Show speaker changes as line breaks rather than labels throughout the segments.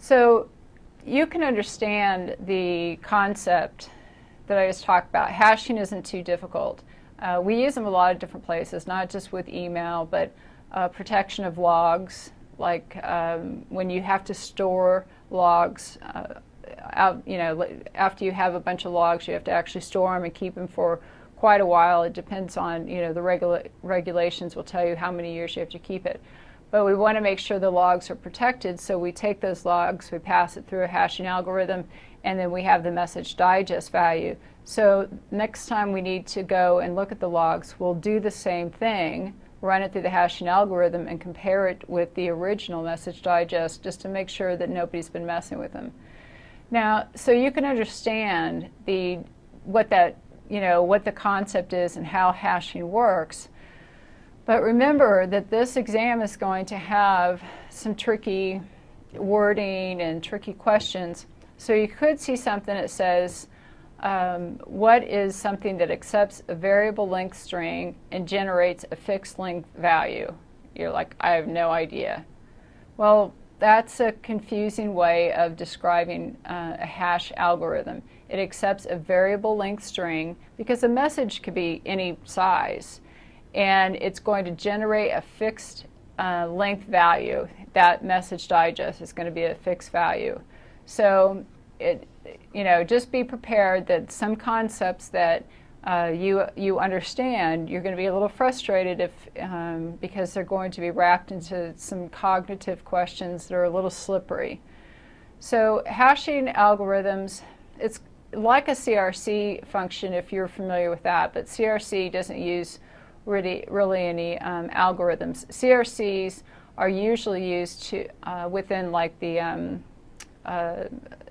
So you can understand the concept that I just talked about. Hashing isn't too difficult. We use them a lot of different places, not just with email, but protection of logs, like when you have to store logs out, after you have a bunch of logs, you have to actually store them and keep them for quite a while. It depends on, the regulations will tell you how many years you have to keep it. But we want to make sure the logs are protected, so we take those logs, we pass it through a hashing algorithm, and then we have the message digest value. So next time we need to go and look at the logs, we'll do the same thing, run it through the hashing algorithm, and compare it with the original message digest just to make sure that nobody's been messing with them. Now, so you can understand what the concept is and how hashing works. But remember that this exam is going to have some tricky wording and tricky questions. So you could see something that says, what is something that accepts a variable length string and generates a fixed length value? You're like, I have no idea. Well, that's a confusing way of describing a hash algorithm. It accepts a variable length string because a message could be any size, and it's going to generate a fixed length value. That message digest is going to be a fixed value. So just be prepared that some concepts that you understand, you're going to be a little frustrated because they're going to be wrapped into some cognitive questions that are a little slippery. So hashing algorithms, it's like a CRC function if you're familiar with that, but CRC doesn't use really any algorithms. CRCs are usually used within like the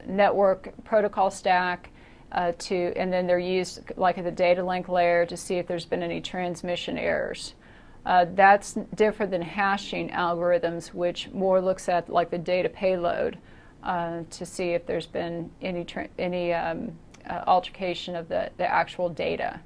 network protocol stack, and then they're used like at the data link layer to see if there's been any transmission errors. That's different than hashing algorithms, which more looks at like the data payload to see if there's been any altercation of the actual data.